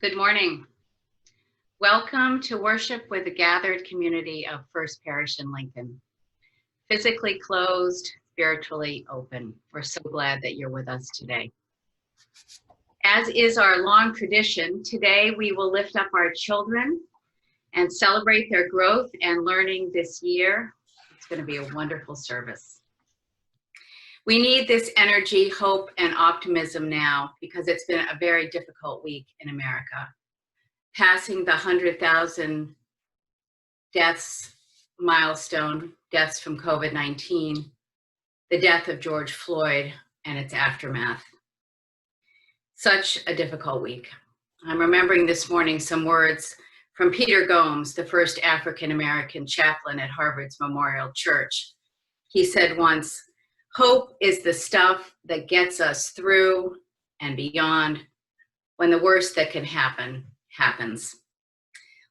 Good morning. Welcome to worship with the gathered community of First Parish in Lincoln. Physically closed, spiritually open. We're so glad that you're with us today. As is our long tradition, today we will lift up our children and celebrate their growth and learning this year. It's going to be a wonderful service. We need this energy, hope, and optimism now because it's been a very difficult week in America. Passing the 100,000 deaths milestone, deaths from COVID-19, the death of George Floyd and its aftermath. Such a difficult week. I'm remembering this morning some words from Peter Gomes, the first African-American chaplain at Harvard's Memorial Church. He said once, "Hope is the stuff that gets us through and beyond when the worst that can happen happens."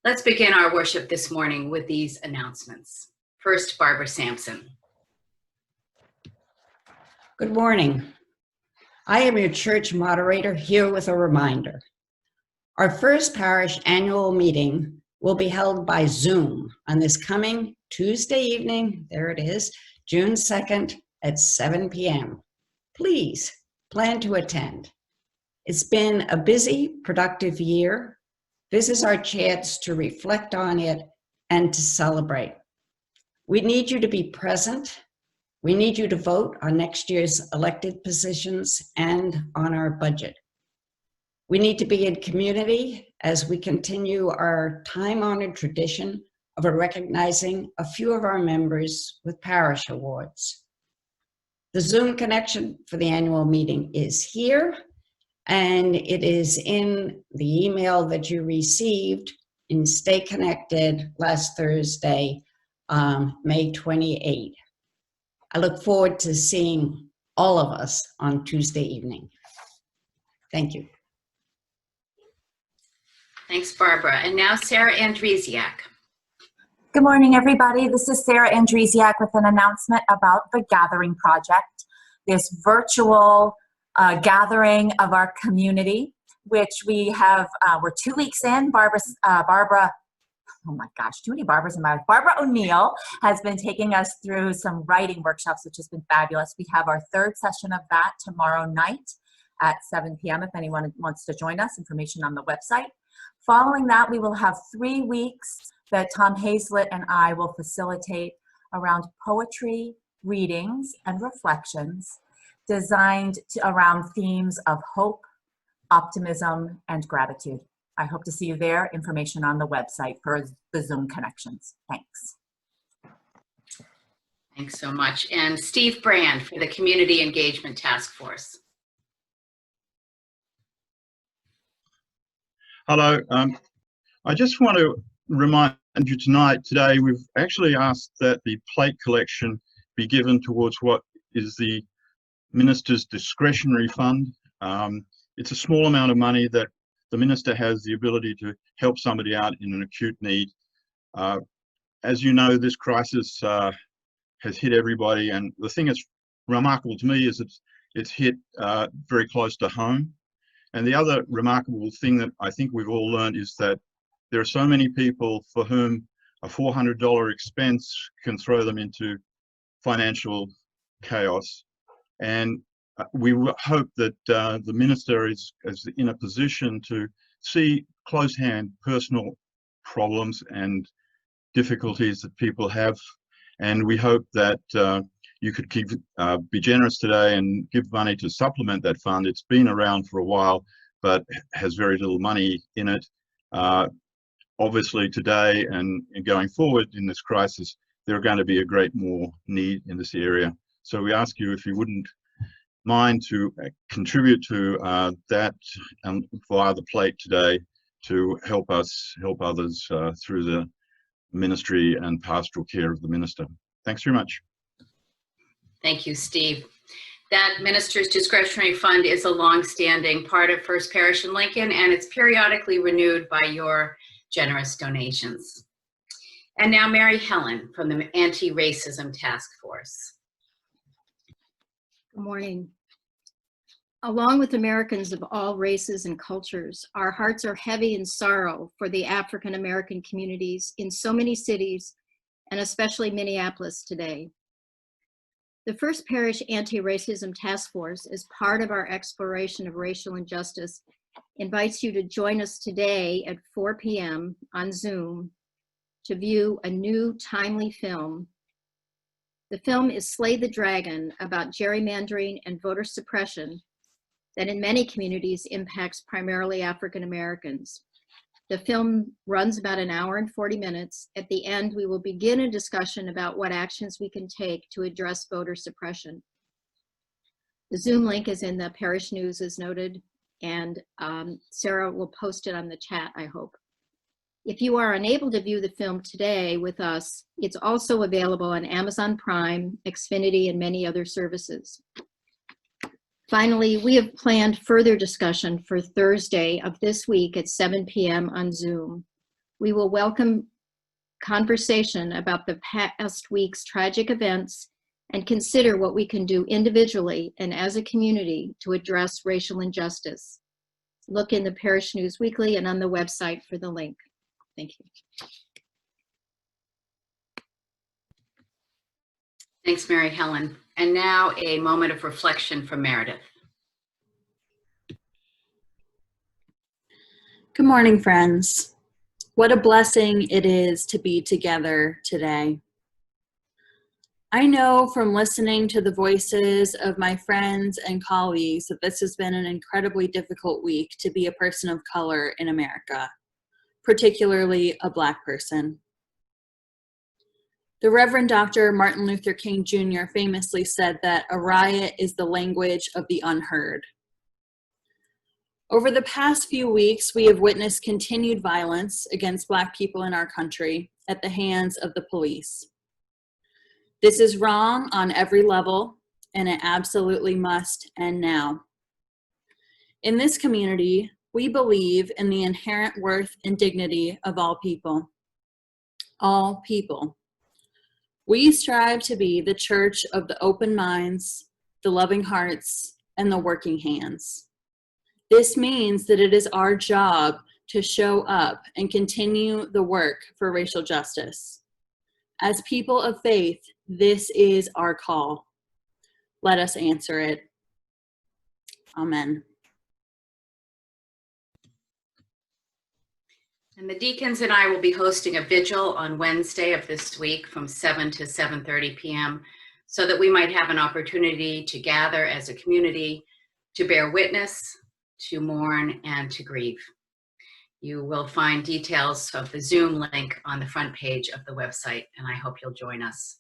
Let's begin our worship this morning with these announcements. First, Barbara Sampson. Good morning. I am your church moderator here with a reminder. Our First Parish annual meeting will be held by Zoom on this coming Tuesday evening, there it is, June 2nd at 7 p.m. Please plan to attend. It's been a busy, productive year. This is our chance to reflect on it and to celebrate. We need you to be present. We need you to vote on next year's elected positions and on our budget. We need to be in community as we continue our time-honored tradition of recognizing a few of our members with parish awards. The Zoom connection for the annual meeting is here, and it is in the email that you received in Stay Connected last Thursday, May 28. I look forward to seeing all of us on Tuesday evening. Thank you. Thanks, Barbara. And now Sarah Andresiak. Good morning, everybody. This is Sarah Andresiak with an announcement about the Gathering Project, this virtual gathering of our community, which we have, we're 2 weeks in. Barbara, oh my gosh, too many Barbaras in my life. Barbara O'Neill has been taking us through some writing workshops, which has been fabulous. We have our third session of that tomorrow night at 7 p.m. if anyone wants to join us, information on the website. Following that, we will have 3 weeks that Tom Hazlett and I will facilitate around poetry, readings, and reflections designed around themes of hope, optimism, and gratitude. I hope to see you there. Information on the website for the Zoom connections. Thanks. Thanks so much. And Steve Brand for the Community Engagement Task Force. Hello. I just want to remind you today, we've actually asked that the plate collection be given towards what is the Minister's Discretionary Fund. It's a small amount of money that the Minister has the ability to help somebody out in an acute need. As you know, this crisis has hit everybody, and the thing that's remarkable to me is it's hit very close to home. And the other remarkable thing that I think we've all learned is that there are so many people for whom a $400 expense can throw them into financial chaos. And we hope that the Minister is in a position to see close-hand personal problems and difficulties that people have. And we hope that you could be generous today and give money to supplement that fund. It's been around for a while, but has very little money in it. Obviously today and going forward in this crisis, there are going to be a great more need in this area. So we ask you if you wouldn't mind to contribute to that via the plate today to help us help others through the ministry and pastoral care of the Minister. Thanks very much. Thank you, Steve. That Minister's Discretionary Fund is a long-standing part of First Parish in Lincoln, and it's periodically renewed by your generous donations. And now Mary Helen from the Anti-Racism Task Force. Good morning. Along with Americans of all races and cultures, our hearts are heavy in sorrow for the African American communities in so many cities, and especially Minneapolis today. The First Parish Anti-Racism Task Force, as part of our exploration of racial injustice, invites you to join us today at 4 p.m. on Zoom to view a new timely film. The film is Slay the Dragon, about gerrymandering and voter suppression that in many communities impacts primarily African Americans. The film runs about an hour and 40 minutes. At the end, we will begin a discussion about what actions we can take to address voter suppression. The Zoom link is in the Parish News as noted, and Sarah will post it on the chat, I hope. If you are unable to view the film today with us, it's also available on Amazon Prime, Xfinity, and many other services. Finally, we have planned further discussion for Thursday of this week at 7 p.m. on Zoom. We will welcome conversation about the past week's tragic events and consider what we can do individually and as a community to address racial injustice. Look in the Parish News Weekly and on the website for the link. Thank you. Thanks, Mary Helen. And now a moment of reflection from Meredith. Good morning, friends. What a blessing it is to be together today. I know from listening to the voices of my friends and colleagues that this has been an incredibly difficult week to be a person of color in America, particularly a Black person. The Reverend Dr. Martin Luther King Jr. famously said that a riot is the language of the unheard. Over the past few weeks, we have witnessed continued violence against Black people in our country at the hands of the police. This is wrong on every level, and it absolutely must end now. In this community, we believe in the inherent worth and dignity of all people. All people. We strive to be the church of the open minds, the loving hearts, and the working hands. This means that it is our job to show up and continue the work for racial justice. As people of faith, this is our call. Let us answer it. Amen. And the deacons and I will be hosting a vigil on Wednesday of this week from 7 to 7:30 p.m. so that we might have an opportunity to gather as a community, to bear witness, to mourn, and to grieve. You will find details of the Zoom link on the front page of the website, and I hope you'll join us.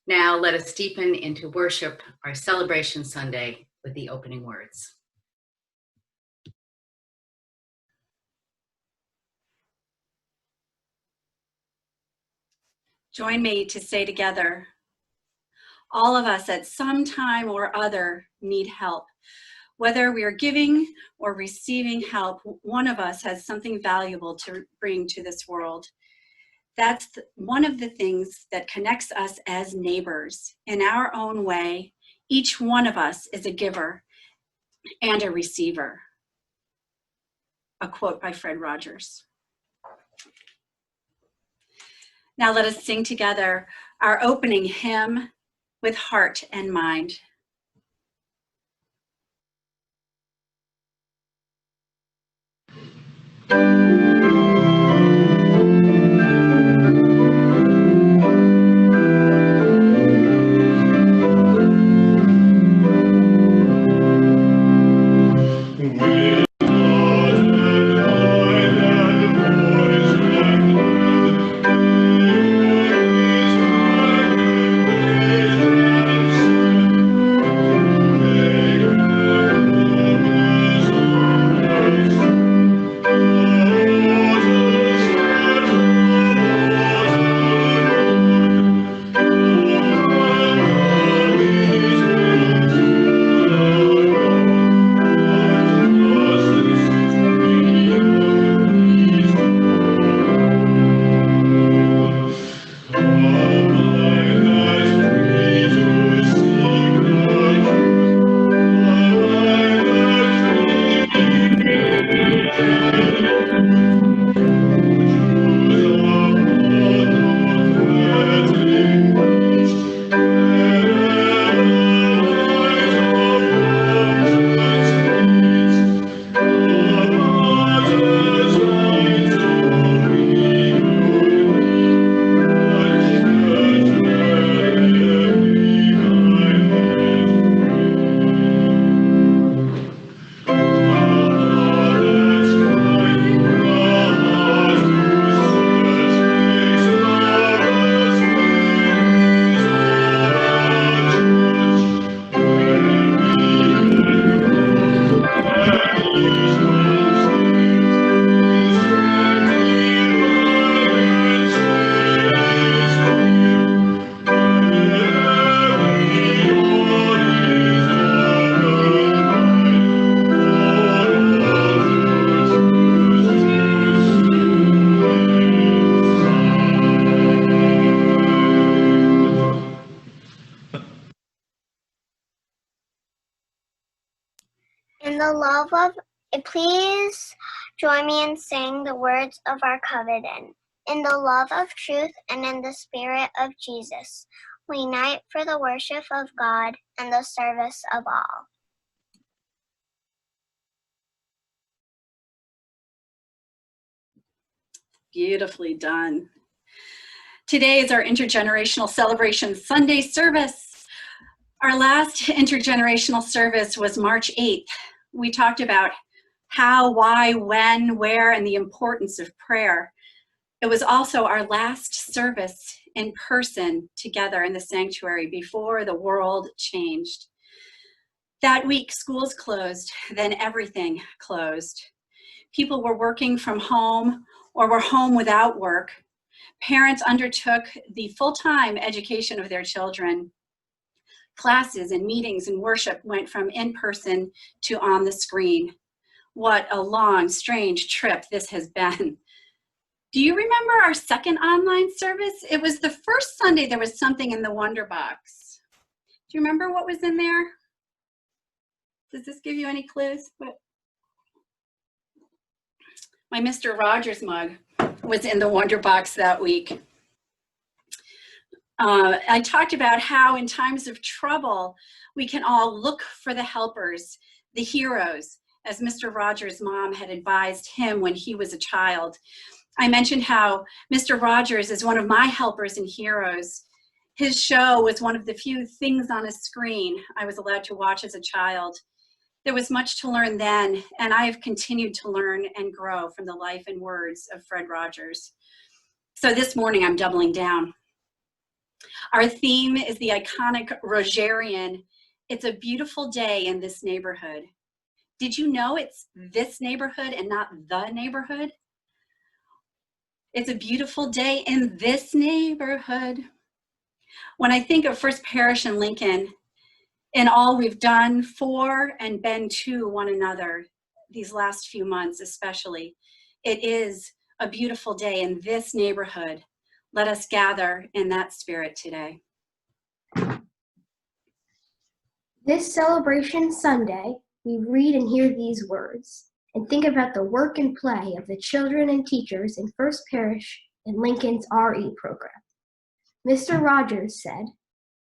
Now let us deepen into worship, our celebration Sunday, with the opening words. Join me to say together, all of us at some time or other need help. Whether we are giving or receiving help, one of us has something valuable to bring to this world. That's one of the things that connects us as neighbors. In our own way, each one of us is a giver and a receiver. A quote by Fred Rogers. Now let us sing together our opening hymn with heart and mind. Oh In the love of, please join me in saying the words of our covenant. In the love of truth and in the spirit of Jesus, we unite for the worship of God and the service of all. Beautifully done. Today is our Intergenerational Celebration Sunday service. Our last intergenerational service was March 8th. We talked about how, why, when, where, and the importance of prayer. It was also our last service in person together in the sanctuary before the world changed. That week, schools closed, then everything closed. People were working from home or were home without work. Parents undertook the full-time education of their children. Classes and meetings and worship went from in-person to on the screen. What a long, strange trip this has been. Do you remember our second online service? It was the first Sunday there was something in the Wonder Box. Do you remember what was in there? Does this give you any clues? My Mr. Rogers mug was in the Wonder Box that week. I talked about how in times of trouble, we can all look for the helpers, the heroes, as Mr. Rogers' mom had advised him when he was a child. I mentioned how Mr. Rogers is one of my helpers and heroes. His show was one of the few things on a screen I was allowed to watch as a child. There was much to learn then, and I have continued to learn and grow from the life and words of Fred Rogers. So this morning I'm doubling down. Our theme is the iconic Rogerian. It's a beautiful day in this neighborhood. Did you know it's this neighborhood and not the neighborhood? It's a beautiful day in this neighborhood. When I think of First Parish in Lincoln and all we've done for and been to one another these last few months especially, it is a beautiful day in this neighborhood. Let us gather in that spirit today. This Celebration Sunday, we read and hear these words and think about the work and play of the children and teachers in First Parish in Lincoln's RE program. Mr. Rogers said,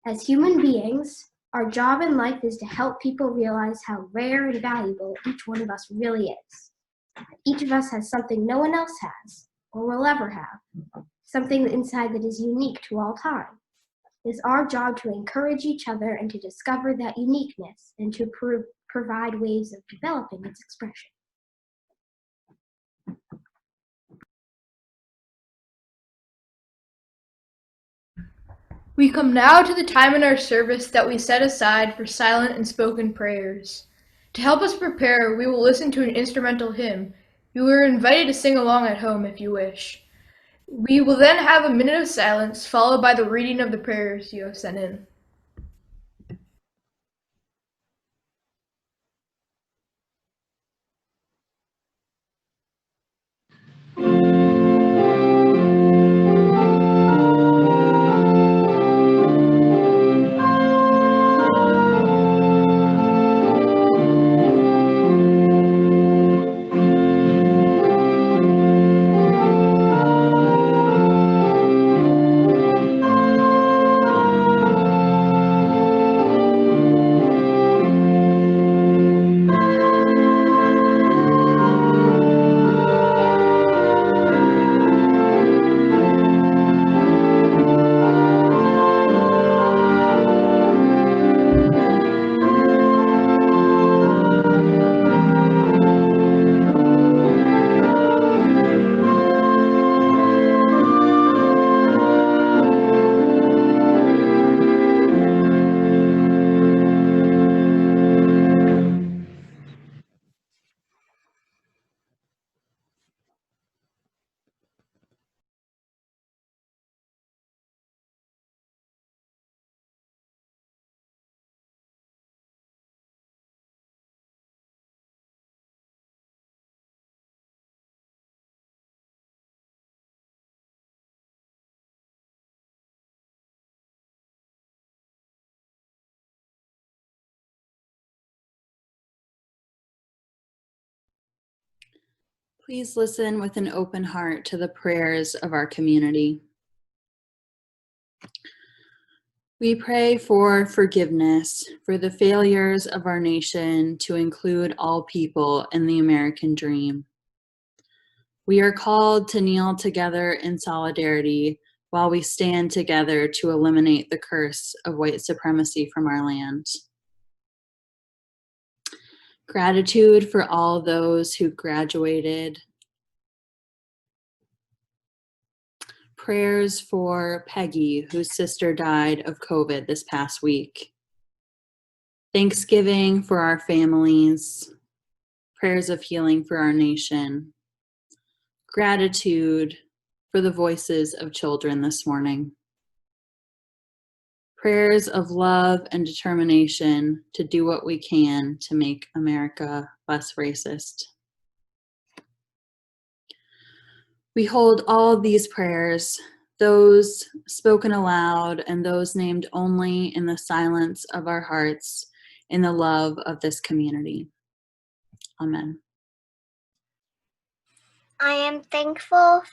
"As human beings, our job in life is to help people realize how rare and valuable each one of us really is. Each of us has something no one else has or will ever have, something inside that is unique to all time. It is our job to encourage each other and to discover that uniqueness and to provide ways of developing its expression." We come now to the time in our service that we set aside for silent and spoken prayers. To help us prepare, we will listen to an instrumental hymn. You are invited to sing along at home if you wish. We will then have a minute of silence, followed by the reading of the prayers you have sent in. Please listen with an open heart to the prayers of our community. We pray for forgiveness for the failures of our nation to include all people in the American dream. We are called to kneel together in solidarity while we stand together to eliminate the curse of white supremacy from our land. Gratitude for all those who graduated. Prayers for Peggy, whose sister died of COVID this past week. Thanksgiving for our families. Prayers of healing for our nation. Gratitude for the voices of children this morning. Prayers of love and determination to do what we can to make America less racist. We hold all of these prayers, those spoken aloud and those named only in the silence of our hearts, in the love of this community. Amen. I am thankful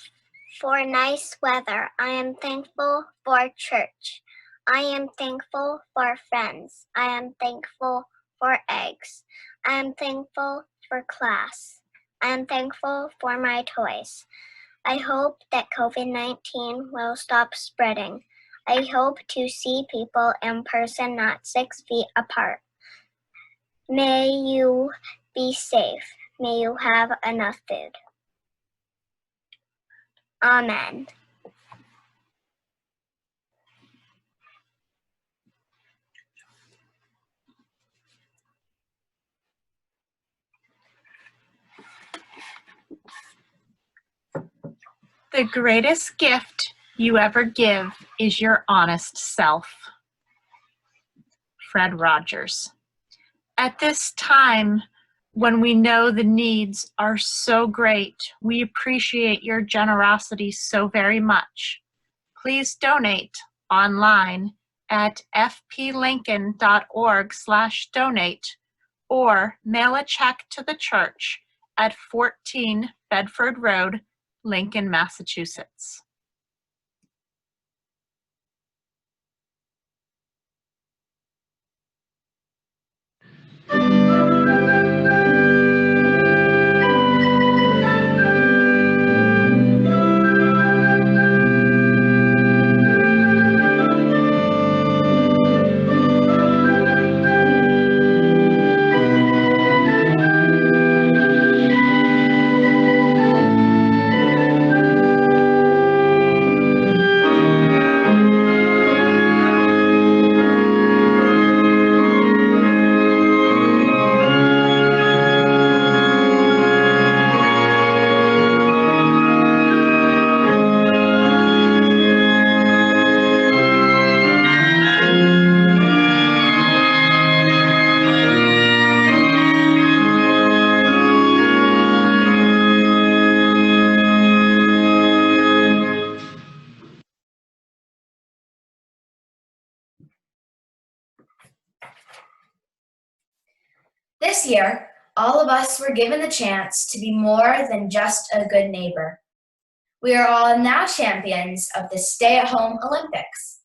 for nice weather. I am thankful for church. I am thankful for friends. I am thankful for eggs. I am thankful for class. I am thankful for my toys. I hope that COVID-19 will stop spreading. I hope to see people in person, not 6 feet apart. May you be safe. May you have enough food. Amen. The greatest gift you ever give is your honest self. Fred Rogers. At this time, when we know the needs are so great, we appreciate your generosity so very much. Please donate online at fplincoln.org/donate or mail a check to the church at 14 Bedford Road, Lincoln, Massachusetts. This year, all of us were given the chance to be more than just a good neighbor. We are all now champions of the Stay-at-Home Olympics.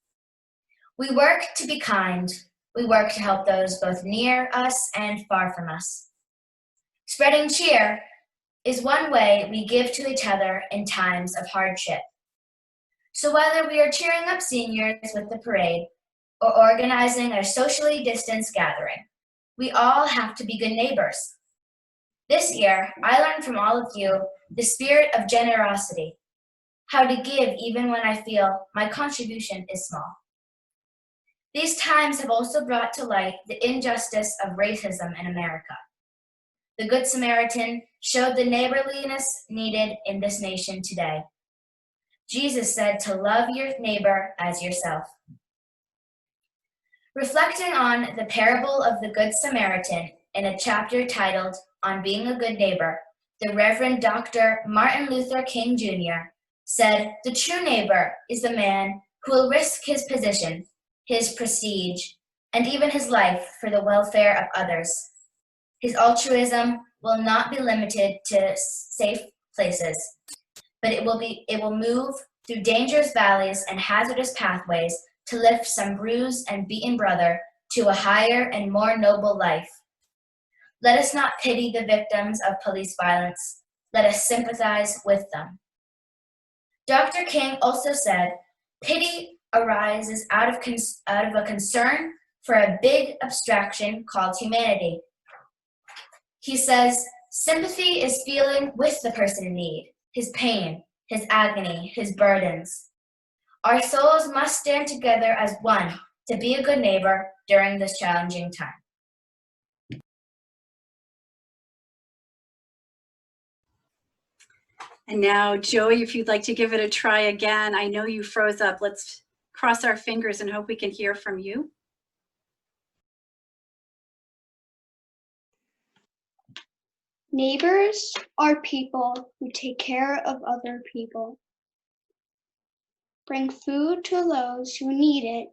We work to be kind. We work to help those both near us and far from us. Spreading cheer is one way we give to each other in times of hardship. So whether we are cheering up seniors with the parade or organizing a socially distanced gathering, we all have to be good neighbors. This year, I learned from all of you the spirit of generosity, how to give even when I feel my contribution is small. These times have also brought to light the injustice of racism in America. The Good Samaritan showed the neighborliness needed in this nation today. Jesus said to love your neighbor as yourself. Reflecting on the parable of the Good Samaritan in a chapter titled On Being a Good Neighbor, the Reverend Dr. Martin Luther King Jr. said, "The true neighbor is the man who will risk his position, his prestige, and even his life for the welfare of others. His altruism will not be limited to safe places, but it will move through dangerous valleys and hazardous pathways to lift some bruised and beaten brother to a higher and more noble life. Let us not pity the victims of police violence. Let us sympathize with them. Dr. King also said, pity arises out of a concern for a big abstraction called humanity. He says, sympathy is feeling with the person in need, his pain, his agony, his burdens. Our souls must stand together as one to be a good neighbor during this challenging time. And now, Joey, if you'd like to give it a try again. I know you froze up. Let's cross our fingers and hope we can hear from you. Neighbors are people who take care of other people. Bring food to those who need it.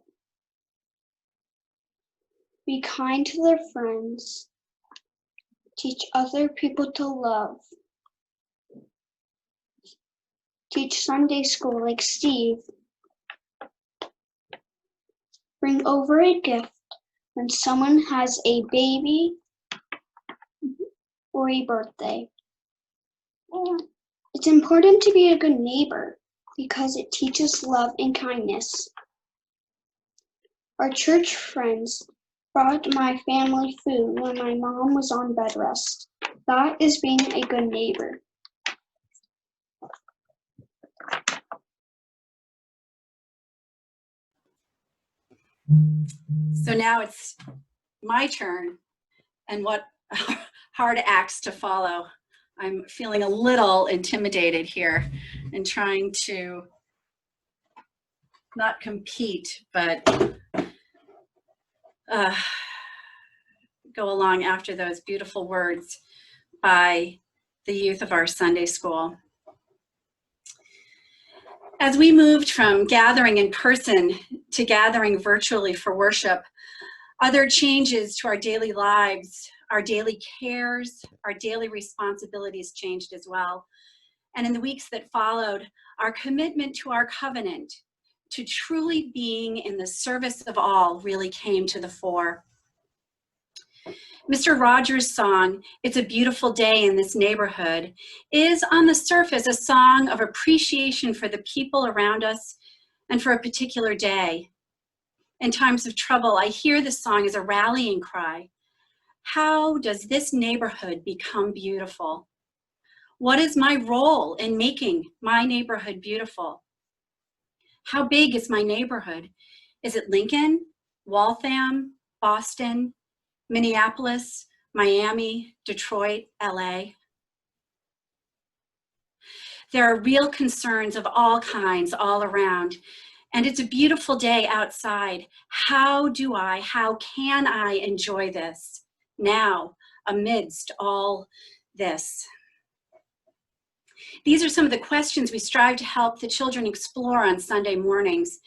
Be kind to their friends. Teach other people to love. Teach Sunday school like Steve. Bring over a gift when someone has a baby or a birthday. It's important to be a good neighbor because it teaches love and kindness. Our church friends brought my family food when my mom was on bed rest. That is being a good neighbor. So now it's my turn, and what hard acts to follow. I'm feeling a little intimidated here and trying to not compete, but go along after those beautiful words by the youth of our Sunday school. As we moved from gathering in person to gathering virtually for worship, other changes to our daily lives, our daily cares, our daily responsibilities changed as well. And in the weeks that followed, our commitment to our covenant, to truly being in the service of all, really came to the fore. Mr. Rogers' song, "It's a Beautiful Day in This Neighborhood," is on the surface a song of appreciation for the people around us and for a particular day. In times of trouble, I hear this song as a rallying cry. How does this neighborhood become beautiful? What is my role in making my neighborhood beautiful? How big is my neighborhood? Is it Lincoln, Waltham, Boston, Minneapolis, Miami, Detroit, LA? There are real concerns of all kinds all around, and it's a beautiful day outside. How can I enjoy this now amidst all this? These are some of the questions we strive to help the children explore on Sunday mornings.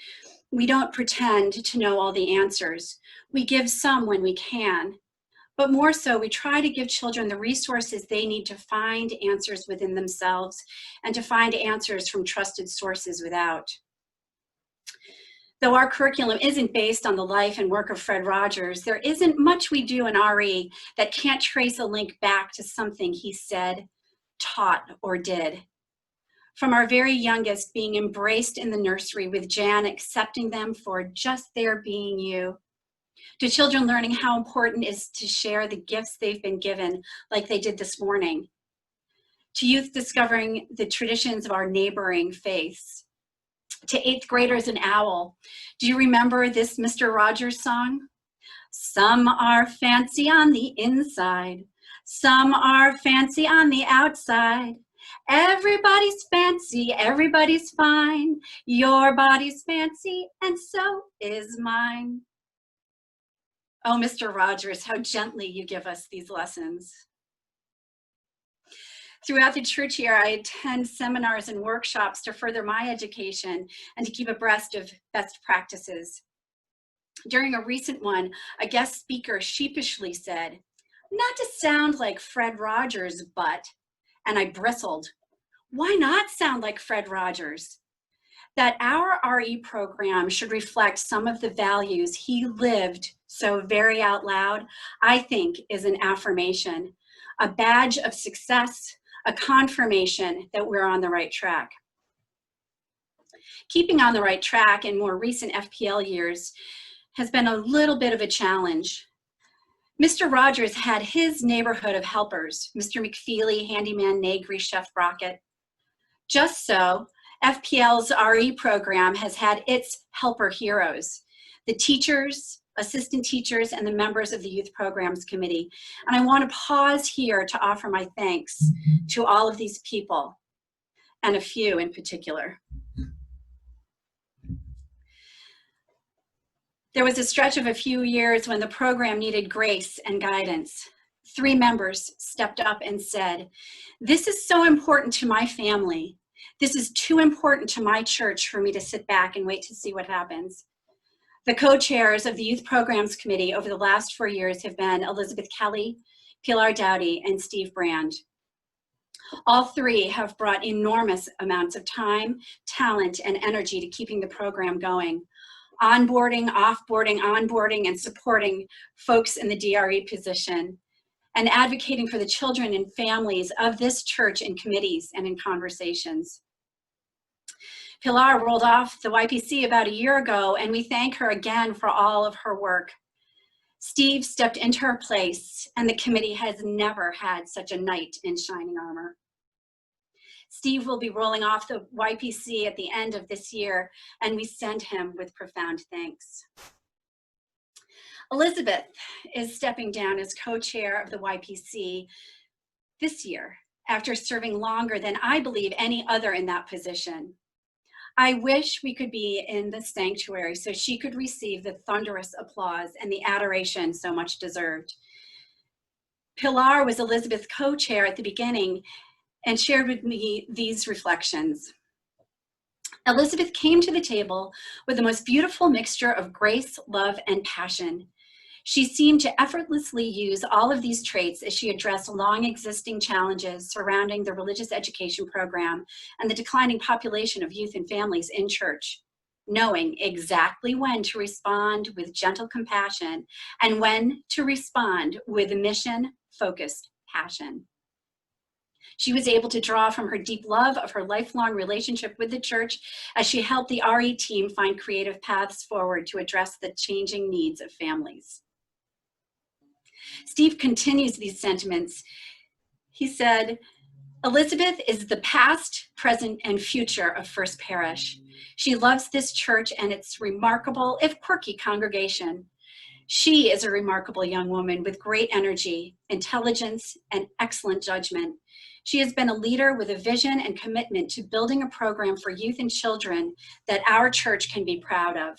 We don't pretend to know all the answers. We give some when we can, but more so, we try to give children the resources they need to find answers within themselves and to find answers from trusted sources without. Though our curriculum isn't based on the life and work of Fred Rogers, there isn't much we do in RE that can't trace a link back to something he said, taught, or did. From our very youngest being embraced in the nursery with Jan accepting them for just their being you, to children learning how important it is to share the gifts they've been given like they did this morning, to youth discovering the traditions of our neighboring faiths, to 8th graders in OWL. Do you remember this Mr. Rogers song? Some are fancy on the inside, some are fancy on the outside. Everybody's fancy, everybody's fine. Your body's fancy, and so is mine. Oh, Mr. Rogers, how gently you give us these lessons. Throughout the church year, I attend seminars and workshops to further my education and to keep abreast of best practices. During a recent one, a guest speaker sheepishly said, "Not to sound like Fred Rogers, but," and I bristled. Why not sound like Fred Rogers? That our RE program should reflect some of the values he lived so very out loud, I think is an affirmation, a badge of success, a confirmation that we're on the right track. Keeping on the right track in more recent FPL years has been a little bit of a challenge. Mr. Rogers had his neighborhood of helpers, Mr. McFeely, Handyman, Negri, Chef Brockett. Just so, FPL's RE program has had its helper heroes, the teachers, assistant teachers, and the members of the Youth Programs Committee. And I want to pause here to offer my thanks to all of these people, and a few in particular. There was a stretch of a few years when the program needed grace and guidance. 3 members stepped up and said, "This is so important to my family. This is too important to my church for me to sit back and wait to see what happens." The co-chairs of the Youth Programs Committee over the last 4 years have been Elizabeth Kelly, Pilar Dowdy, and Steve Brand. All 3 have brought enormous amounts of time, talent, and energy to keeping the program going. Onboarding, offboarding, onboarding, and supporting folks in the DRE position, and advocating for the children and families of this church in committees and in conversations. Pilar rolled off the YPC about a year ago, and we thank her again for all of her work. Steve stepped into her place, and the committee has never had such a knight in shining armor. Steve will be rolling off the YPC at the end of this year, and we send him with profound thanks. Elizabeth is stepping down as co-chair of the YPC this year, after serving longer than I believe any other in that position. I wish we could be in the sanctuary so she could receive the thunderous applause and the adoration so much deserved. Pilar was Elizabeth's co-chair at the beginning and shared with me these reflections. Elizabeth came to the table with the most beautiful mixture of grace, love, and passion. She seemed to effortlessly use all of these traits as she addressed long existing challenges surrounding the religious education program and the declining population of youth and families in church, knowing exactly when to respond with gentle compassion and when to respond with mission-focused passion. She was able to draw from her deep love of her lifelong relationship with the church as she helped the RE team find creative paths forward to address the changing needs of families. Steve continues these sentiments. He said, "Elizabeth is the past, present, and future of First Parish. She loves this church and its remarkable, if quirky, congregation. She is a remarkable young woman with great energy, intelligence, and excellent judgment. She has been a leader with a vision and commitment to building a program for youth and children that our church can be proud of.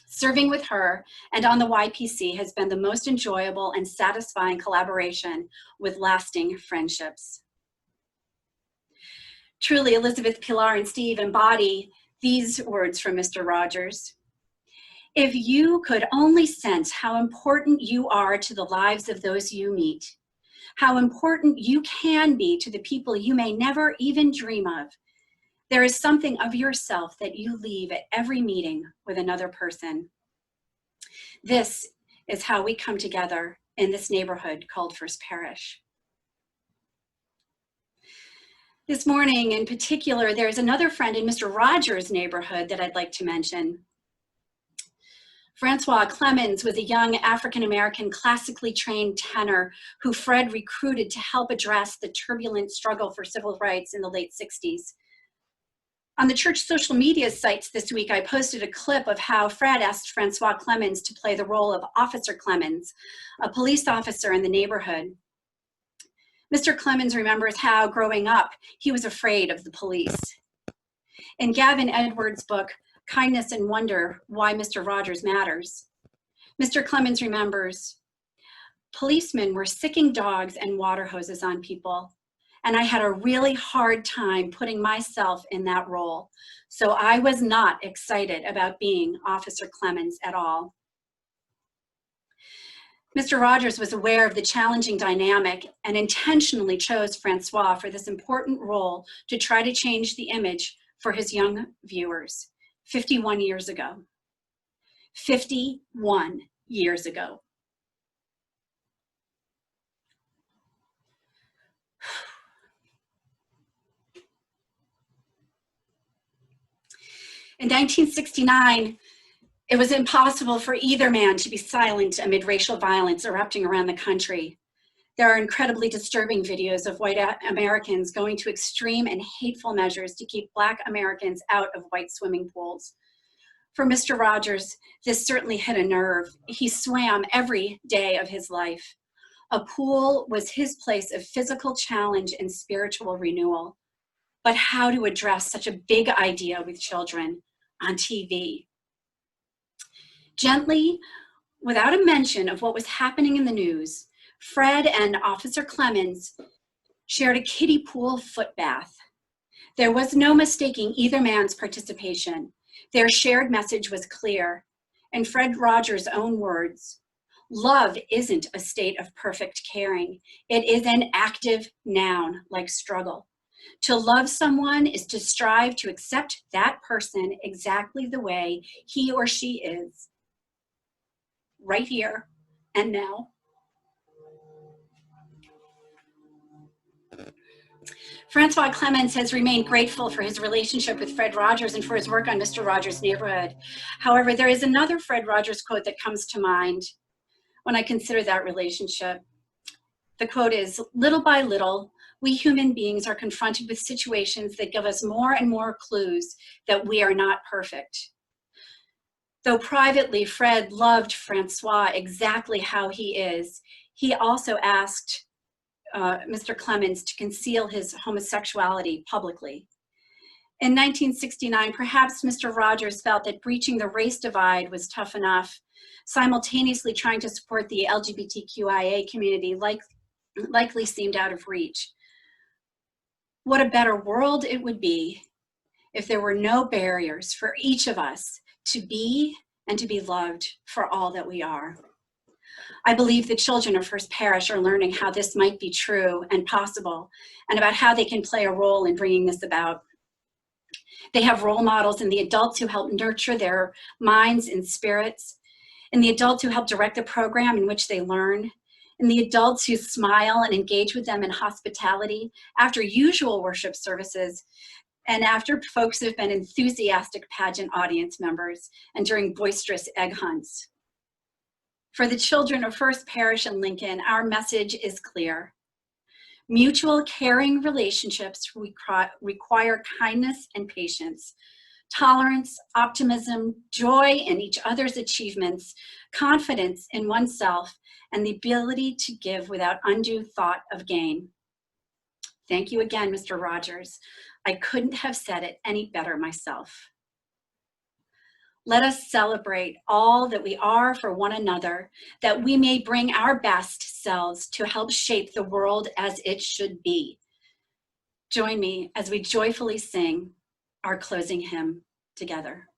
Serving with her and on the YPC has been the most enjoyable and satisfying collaboration with lasting friendships." Truly, Elizabeth, Pilar, and Steve embody these words from Mr. Rogers. "If you could only sense how important you are to the lives of those you meet, how important you can be to the people you may never even dream of, there is something of yourself that you leave at every meeting with another person. This is how we come together in this neighborhood called First Parish." This morning in particular, there's another friend in Mr. Rogers' neighborhood that I'd like to mention. Francois Clemens was a young African-American classically trained tenor who Fred recruited to help address the turbulent struggle for civil rights in the late 60s. On the church social media sites this week, I posted a clip of how Fred asked Francois Clemens to play the role of Officer Clemens, a police officer in the neighborhood. Mr. Clemens remembers how, growing up, he was afraid of the police. In Gavin Edwards' book, Kindness and Wonder, Why Mr. Rogers Matters, Mr. Clemens remembers, "Policemen were sicking dogs and water hoses on people, and I had a really hard time putting myself in that role, so I was not excited about being Officer Clemens at all." Mr. Rogers was aware of the challenging dynamic and intentionally chose Francois for this important role to try to change the image for his young viewers 51 years ago. 51 years ago. In 1969, it was impossible for either man to be silent amid racial violence erupting around the country. There are incredibly disturbing videos of white Americans going to extreme and hateful measures to keep Black Americans out of white swimming pools. For Mr. Rogers, this certainly hit a nerve. He swam every day of his life. A pool was his place of physical challenge and spiritual renewal. But how to address such a big idea with children on TV? Gently, without a mention of what was happening in the news, Fred and Officer Clemens shared a kiddie pool foot bath. There was no mistaking either man's participation. Their shared message was clear. In Fred Rogers' own words, love isn't a state of perfect caring. It is an active noun like struggle. To love someone is to strive to accept that person exactly the way he or she is, right here and now. Francois Clemens has remained grateful for his relationship with Fred Rogers and for his work on Mr. Rogers' Neighborhood. However, there is another Fred Rogers quote that comes to mind when I consider that relationship. The quote is, "Little by little, we human beings are confronted with situations that give us more and more clues that we are not perfect." Though privately Fred loved Francois exactly how he is, he also asked Mr. Clemens to conceal his homosexuality publicly. In 1969, perhaps Mr. Rogers felt that breaching the race divide was tough enough, simultaneously trying to support the LGBTQIA community likely seemed out of reach. What a better world it would be if there were no barriers for each of us to be and to be loved for all that we are. I believe the children of First Parish are learning how this might be true and possible, and about how they can play a role in bringing this about. They have role models in the adults who help nurture their minds and spirits, in the adults who help direct the program in which they learn, in the adults who smile and engage with them in hospitality after usual worship services, and after folks have been enthusiastic pageant audience members, and during boisterous egg hunts. For the children of First Parish in Lincoln, our message is clear. Mutual caring relationships require kindness and patience, tolerance, optimism, joy in each other's achievements, confidence in oneself, and the ability to give without undue thought of gain. Thank you again, Mr. Rogers. I couldn't have said it any better myself. Let us celebrate all that we are for one another, that we may bring our best selves to help shape the world as it should be. Join me as we joyfully sing our closing hymn together.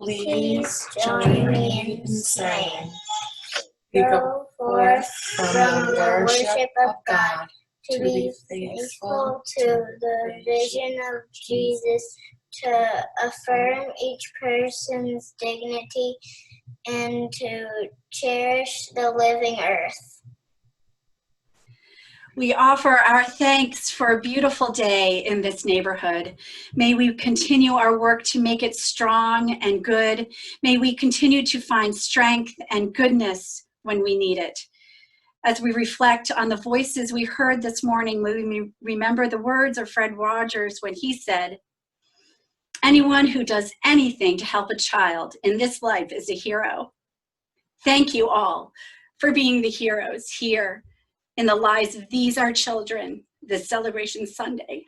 Please join me in saying, go forth from the worship of God to be faithful to the vision of Jesus, to affirm each person's dignity, and to cherish the living earth. We offer our thanks for a beautiful day in this neighborhood. May we continue our work to make it strong and good. May we continue to find strength and goodness when we need it. As we reflect on the voices we heard this morning, we remember the words of Fred Rogers when he said, "Anyone who does anything to help a child in this life is a hero." Thank you all for being the heroes here in the lives of these our children this Celebration Sunday.